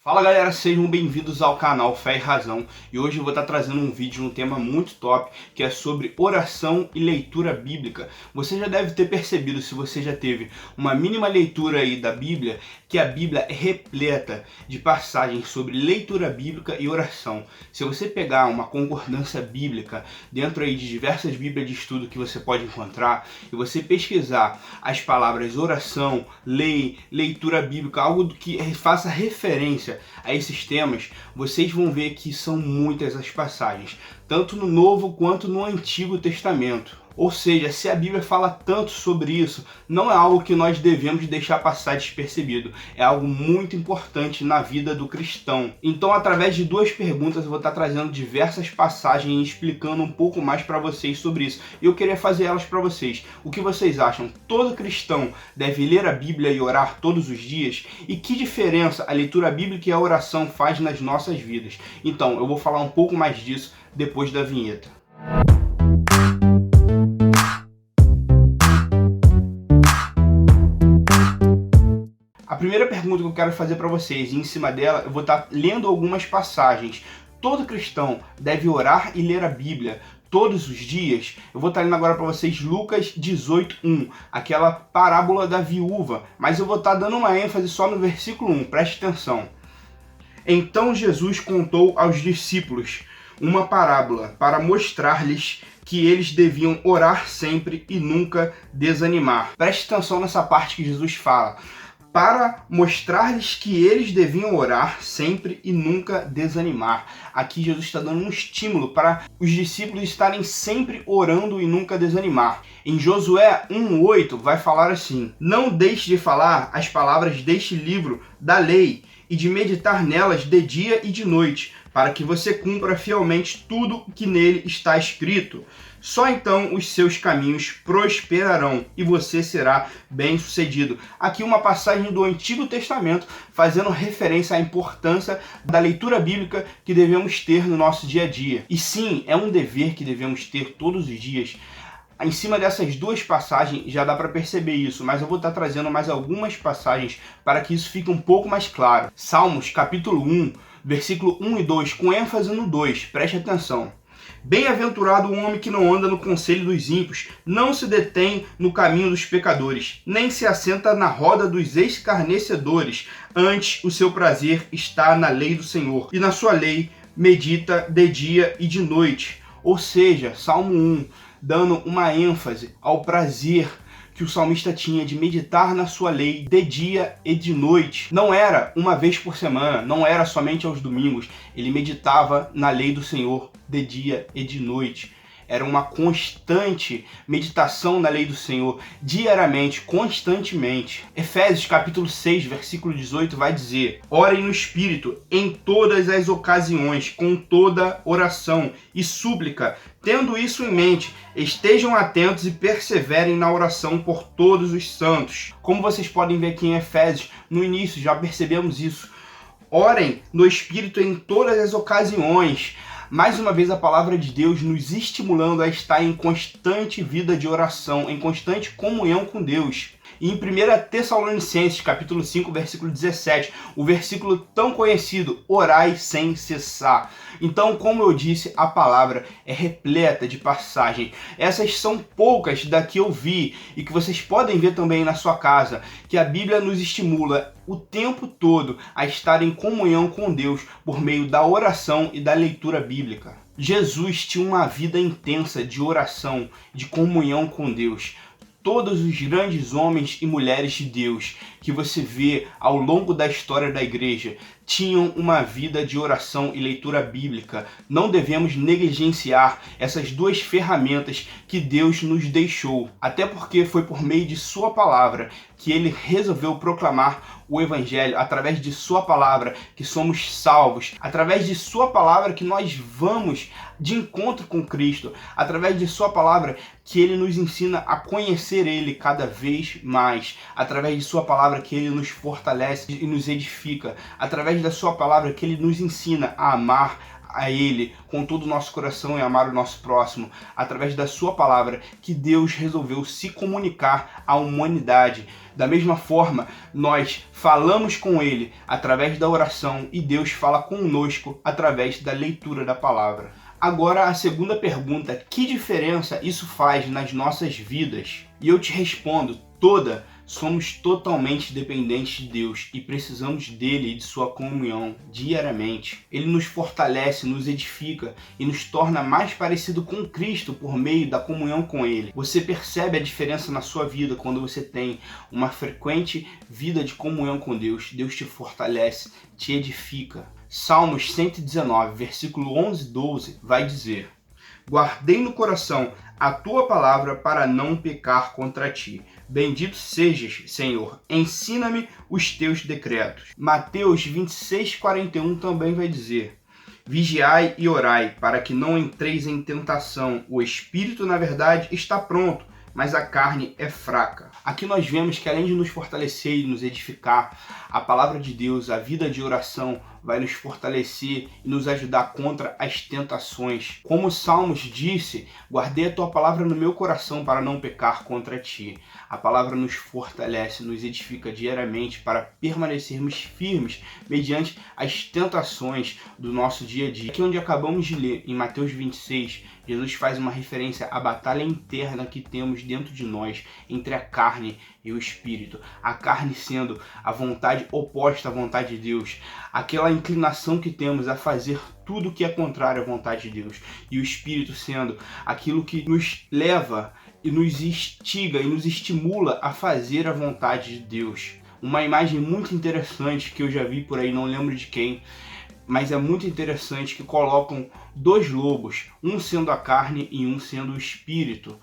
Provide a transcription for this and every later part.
Fala galera, sejam bem-vindos ao canal Fé e Razão, e hoje eu vou estar trazendo um vídeo, um tema muito top, que é sobre oração e leitura bíblica. Você já deve ter percebido, se você já teve uma mínima leitura aí da Bíblia, que a Bíblia é repleta de passagens sobre leitura bíblica e oração. Se você pegar uma concordância bíblica dentro aí de diversas bíblias de estudo que você pode encontrar, e você pesquisar as palavras oração, lei, leitura bíblica, algo que faça referência a esses temas, vocês vão ver que são muitas as passagens, tanto no Novo quanto no Antigo Testamento. Ou seja, se a Bíblia fala tanto sobre isso, não é algo que nós devemos deixar passar despercebido. É algo muito importante na vida do cristão. Então, através de duas perguntas, eu vou estar trazendo diversas passagens e explicando um pouco mais para vocês sobre isso. E eu queria fazer elas para vocês. O que vocês acham? Todo cristão deve ler a Bíblia e orar todos os dias? E que diferença a leitura bíblica e a oração faz nas nossas vidas? Então, eu vou falar um pouco mais disso depois da vinheta. A primeira pergunta que eu quero fazer para vocês, e em cima dela eu vou estar lendo algumas passagens. Todo cristão deve orar e ler a Bíblia todos os dias? Eu vou estar lendo agora para vocês Lucas 18:1, aquela parábola da viúva, mas eu vou estar dando uma ênfase só no versículo 1, preste atenção. Então Jesus contou aos discípulos uma parábola para mostrar-lhes que eles deviam orar sempre e nunca desanimar. Preste atenção nessa parte que Jesus fala. Para mostrar-lhes que eles deviam orar sempre e nunca desanimar. Aqui Jesus está dando um estímulo para os discípulos estarem sempre orando e nunca desanimar. Em Josué 1:8 vai falar assim: não deixe de falar as palavras deste livro da lei e de meditar nelas de dia e de noite, para que você cumpra fielmente tudo o que nele está escrito. Só então os seus caminhos prosperarão e você será bem-sucedido. Aqui uma passagem do Antigo Testamento fazendo referência à importância da leitura bíblica que devemos ter no nosso dia a dia. E sim, é um dever que devemos ter todos os dias. Em cima dessas duas passagens já dá para perceber isso, mas eu vou estar trazendo mais algumas passagens para que isso fique um pouco mais claro. Salmos capítulo 1, versículo 1 e 2, com ênfase no 2, preste atenção. Bem-aventurado o homem que não anda no conselho dos ímpios, não se detém no caminho dos pecadores, nem se assenta na roda dos escarnecedores. Antes, o seu prazer está na lei do Senhor, e na sua lei medita de dia e de noite. Ou seja, Salmo 1, dando uma ênfase ao prazer que o salmista tinha de meditar na sua lei de dia e de noite. Não era uma vez por semana, não era somente aos domingos. Ele meditava na lei do Senhor de dia e de noite. Era uma constante meditação na lei do Senhor, diariamente, constantemente. Efésios capítulo 6, versículo 18 vai dizer: orem no Espírito em todas as ocasiões, com toda oração e súplica. Tendo isso em mente, estejam atentos e perseverem na oração por todos os santos. Como vocês podem ver aqui em Efésios, no início já percebemos isso. Orem no Espírito em todas as ocasiões. Mais uma vez a palavra de Deus nos estimulando a estar em constante vida de oração, em constante comunhão com Deus. E em 1 Tessalonicenses, capítulo 5, versículo 17, o versículo tão conhecido, orai sem cessar. Então, como eu disse, a palavra é repleta de passagem. Essas são poucas da que eu vi e que vocês podem ver também na sua casa, que a Bíblia nos estimula o tempo todo a estar em comunhão com Deus por meio da oração e da leitura bíblica. Jesus tinha uma vida intensa de oração, de comunhão com Deus. Todos os grandes homens e mulheres de Deus que você vê ao longo da história da igreja tinham uma vida de oração e leitura bíblica. Não devemos negligenciar essas duas ferramentas que Deus nos deixou. Até porque foi por meio de sua palavra que ele resolveu proclamar o evangelho, através de sua palavra que somos salvos, através de sua palavra que nós vamos de encontro com Cristo, através de sua palavra que ele nos ensina a conhecer ele cada vez mais, através de sua palavra que ele nos fortalece e nos edifica, através da sua palavra que ele nos ensina a amar, a Ele com todo o nosso coração e amar o nosso próximo através da sua palavra que Deus resolveu se comunicar à humanidade. Da mesma forma, nós falamos com Ele através da oração e Deus fala conosco através da leitura da palavra. Agora, a segunda pergunta: que diferença isso faz nas nossas vidas? E eu te respondo: toda. Somos totalmente dependentes de Deus e precisamos dele e de sua comunhão diariamente. Ele nos fortalece, nos edifica e nos torna mais parecido com Cristo por meio da comunhão com ele. Você percebe a diferença na sua vida quando você tem uma frequente vida de comunhão com Deus. Deus te fortalece, te edifica. Salmos 119, versículo 11 e 12 vai dizer: guardei no coração a tua palavra para não pecar contra ti. Bendito sejas, Senhor, ensina-me os teus decretos. Mateus 26:41 também vai dizer: vigiai e orai, para que não entreis em tentação. O espírito, na verdade, está pronto, mas a carne é fraca. Aqui nós vemos que, além de nos fortalecer e nos edificar, a palavra de Deus, a vida de oração, vai nos fortalecer e nos ajudar contra as tentações. Como Salmos disse: guardei a tua palavra no meu coração para não pecar contra ti. A palavra nos fortalece, nos edifica diariamente para permanecermos firmes mediante as tentações do nosso dia a dia. Aqui onde acabamos de ler, em Mateus 26, Jesus faz uma referência à batalha interna que temos dentro de nós, entre a carne e o espírito. A carne sendo a vontade oposta à vontade de Deus, aquela inclinação que temos a fazer tudo que é contrário à vontade de Deus, e o espírito sendo aquilo que nos leva e nos instiga e nos estimula a fazer a vontade de Deus. Uma imagem muito interessante que eu já vi por aí, não lembro de quem, mas é muito interessante, que colocam dois lobos, um sendo a carne e um sendo o espírito.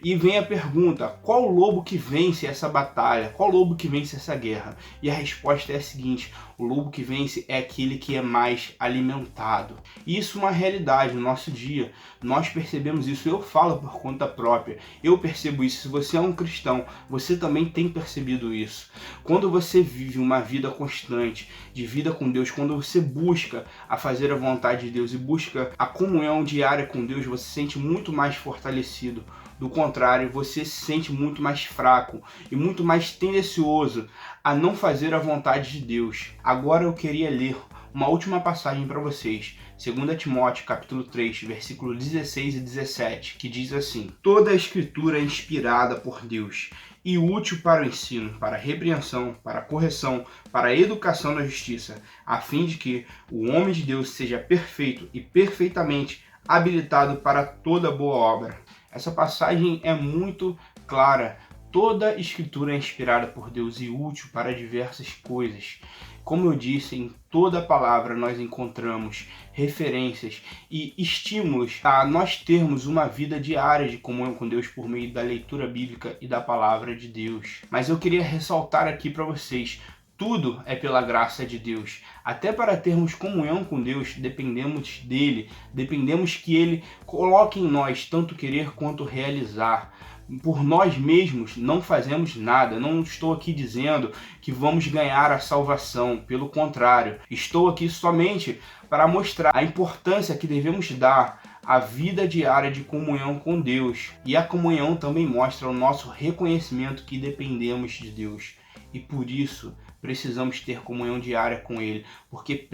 E vem a pergunta: qual lobo que vence essa batalha? Qual lobo que vence essa guerra? E a resposta é a seguinte: o lobo que vence é aquele que é mais alimentado. Isso é uma realidade no nosso dia. Nós percebemos isso. Eu falo por conta própria. Eu percebo isso. Se você é um cristão, você também tem percebido isso. Quando você vive uma vida constante, de vida com Deus, quando você busca a fazer a vontade de Deus e busca a comunhão diária com Deus, você se sente muito mais fortalecido. Do contrário, você se sente muito mais fraco e muito mais tendencioso a não fazer a vontade de Deus. Agora eu queria ler uma última passagem para vocês, 2 Timóteo capítulo 3, versículo 16 e 17, que diz assim: toda a escritura é inspirada por Deus e útil para o ensino, para a repreensão, para a correção, para a educação na justiça, a fim de que o homem de Deus seja perfeito e perfeitamente habilitado para toda boa obra. Essa passagem é muito clara. Toda a escritura é inspirada por Deus e útil para diversas coisas. Como eu disse, em toda a palavra nós encontramos referências e estímulos a nós termos uma vida diária de comunhão com Deus por meio da leitura bíblica e da palavra de Deus. Mas eu queria ressaltar aqui para vocês: tudo é pela graça de Deus. Até para termos comunhão com Deus, dependemos dele, dependemos que ele coloque em nós tanto querer quanto realizar. Por nós mesmos não fazemos nada. Não estou aqui dizendo que vamos ganhar a salvação, pelo contrário, estou aqui somente para mostrar a importância que devemos dar à vida diária de comunhão com Deus. E a comunhão também mostra o nosso reconhecimento que dependemos de Deus. E por isso precisamos ter comunhão diária com Ele, porque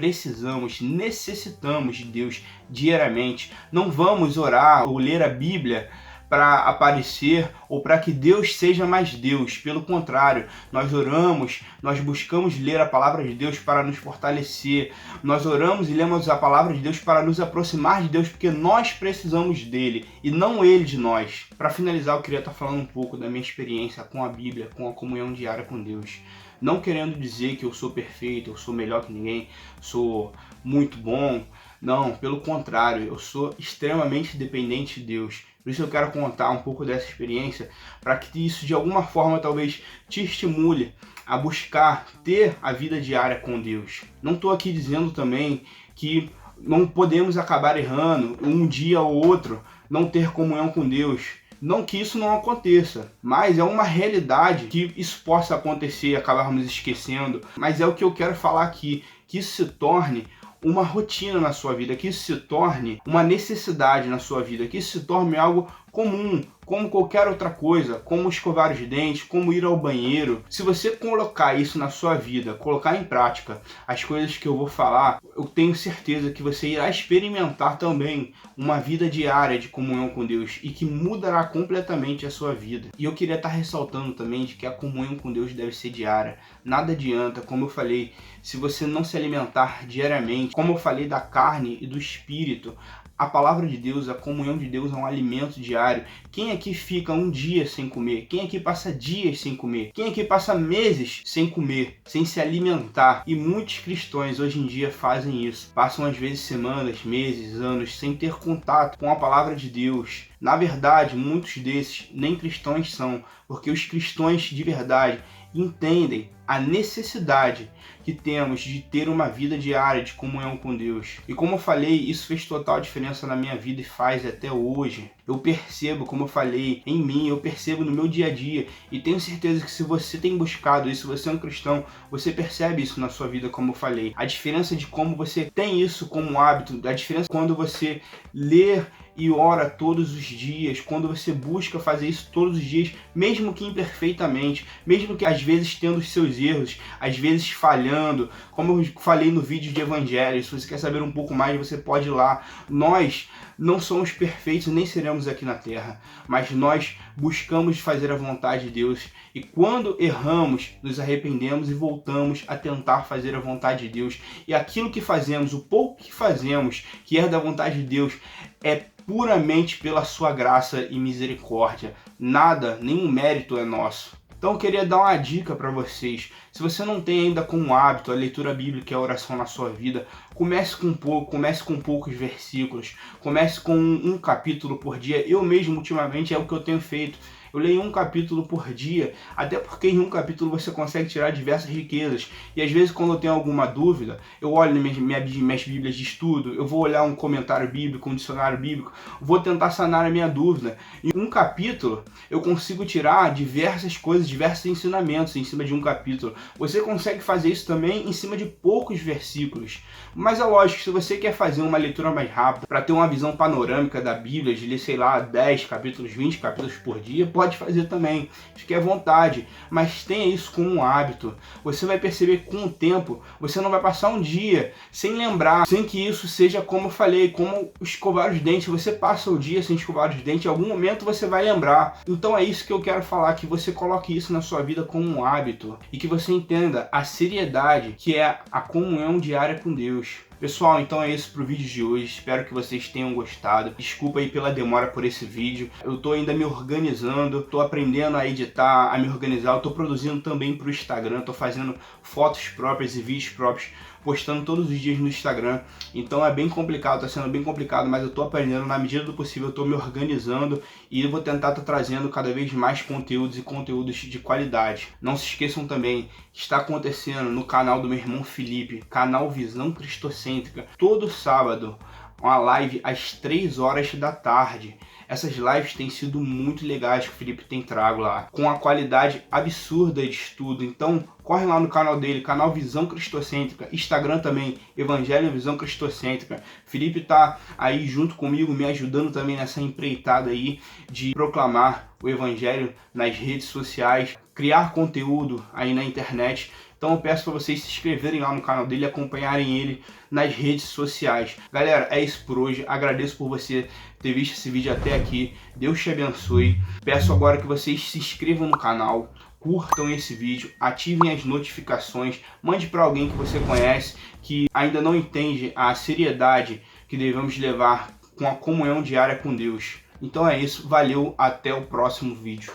necessitamos de Deus diariamente. Não vamos orar ou ler a Bíblia para aparecer ou para que Deus seja mais Deus. Pelo contrário, nós oramos, nós buscamos ler a palavra de Deus para nos fortalecer. Nós oramos e lemos a palavra de Deus para nos aproximar de Deus, porque nós precisamos dele e não ele de nós. Para finalizar, eu queria estar falando um pouco da minha experiência com a Bíblia, com a comunhão diária com Deus. Não querendo dizer que eu sou perfeito, eu sou melhor que ninguém, sou muito bom. Não, pelo contrário, eu sou extremamente dependente de Deus. Por isso eu quero contar um pouco dessa experiência, para que isso de alguma forma talvez te estimule a buscar ter a vida diária com Deus. Não estou aqui dizendo também que não podemos acabar errando, um dia ou outro, não ter comunhão com Deus. Não que isso não aconteça, mas é uma realidade que isso possa acontecer e acabarmos esquecendo. Mas é o que eu quero falar aqui, que isso se torne uma rotina na sua vida, que isso se torne uma necessidade na sua vida, que isso se torne algo comum, como qualquer outra coisa, como escovar os dentes, como ir ao banheiro. Se você colocar isso na sua vida, colocar em prática as coisas que eu vou falar, eu tenho certeza que você irá experimentar também uma vida diária de comunhão com Deus e que mudará completamente a sua vida. E eu queria estar ressaltando também de que a comunhão com Deus deve ser diária. Nada adianta, como eu falei, se você não se alimentar diariamente, como eu falei da carne e do espírito, a palavra de Deus, a comunhão de Deus é um alimento diário. Quem aqui fica um dia sem comer? Quem aqui passa dias sem comer? Quem aqui passa meses sem comer, sem se alimentar? E muitos cristãos hoje em dia fazem isso. Passam às vezes semanas, meses, anos sem ter contato com a palavra de Deus. Na verdade, muitos desses nem cristãos são, porque os cristãos de verdade entendem a necessidade que temos de ter uma vida diária de comunhão com Deus. E como eu falei, isso fez total diferença na minha vida e faz até hoje. Eu percebo, como eu falei, em mim, eu percebo no meu dia a dia e tenho certeza que se você tem buscado isso, se você é um cristão, você percebe isso na sua vida, como eu falei. A diferença de como você tem isso como hábito, a diferença quando você lê e ora todos os dias, quando você busca fazer isso todos os dias, mesmo que imperfeitamente, mesmo que às vezes tendo os seus erros, às vezes falhando, como eu falei no vídeo de evangelho. Se você quer saber um pouco mais, você pode ir lá. Nós não somos perfeitos, nem seremos aqui na terra, mas nós buscamos fazer a vontade de Deus e quando erramos, nos arrependemos e voltamos a tentar fazer a vontade de Deus. E aquilo que fazemos, o pouco que fazemos, que é da vontade de Deus, é puramente pela sua graça e misericórdia. Nada, nenhum mérito é nosso. Então eu queria dar uma dica para vocês. Se você não tem ainda como hábito a leitura bíblica e a oração na sua vida, comece com pouco, comece com poucos versículos, comece com um capítulo por dia. Eu mesmo, ultimamente, é o que eu tenho feito. Eu leio um capítulo por dia, até porque em um capítulo você consegue tirar diversas riquezas. E às vezes quando eu tenho alguma dúvida, eu olho nas minhas bíblias de estudo, eu vou olhar um comentário bíblico, um dicionário bíblico, vou tentar sanar a minha dúvida. Em um capítulo eu consigo tirar diversas coisas, diversos ensinamentos em cima de um capítulo. Você consegue fazer isso também em cima de poucos versículos. Mas é lógico, se você quer fazer uma leitura mais rápida, para ter uma visão panorâmica da Bíblia, de ler, sei lá, 10 capítulos, 20 capítulos por dia, pode fazer também, fique à vontade, mas tenha isso como um hábito. Você vai perceber que com o tempo, você não vai passar um dia sem lembrar, sem que isso seja, como eu falei, como escovar os dentes. Você passa o dia sem escovar os dentes, em algum momento você vai lembrar. Então é isso que eu quero falar, que você coloque isso na sua vida como um hábito e que você entenda a seriedade que é a comunhão diária com Deus. Pessoal, então é isso pro vídeo de hoje, espero que vocês tenham gostado. Desculpa aí pela demora por esse vídeo, eu tô ainda me organizando, tô aprendendo a editar, a me organizar, eu tô produzindo também pro Instagram, tô fazendo fotos próprias e vídeos próprios, postando todos os dias no Instagram, então é bem complicado, tá sendo bem complicado, mas eu tô aprendendo, na medida do possível eu tô me organizando e eu vou tentar estar trazendo cada vez mais conteúdos e conteúdos de qualidade. Não se esqueçam também que está acontecendo no canal do meu irmão Felipe, canal Visão Cristocêntrica, todo sábado, uma live às 3 horas da tarde. Essas lives têm sido muito legais que o Felipe tem trago lá, com a qualidade absurda de estudo. Então corre lá no canal dele, canal Visão Cristocêntrica, Instagram também, Evangelho Visão Cristocêntrica. Felipe tá aí junto comigo, me ajudando também nessa empreitada aí de proclamar o Evangelho nas redes sociais, criar conteúdo aí na internet. Então eu peço para vocês se inscreverem lá no canal dele e acompanharem ele nas redes sociais. Galera, é isso por hoje. Agradeço por você ter visto esse vídeo até aqui. Deus te abençoe. Peço agora que vocês se inscrevam no canal, curtam esse vídeo, ativem as notificações, mande para alguém que você conhece que ainda não entende a seriedade que devemos levar com a comunhão diária com Deus. Então é isso, valeu, até o próximo vídeo.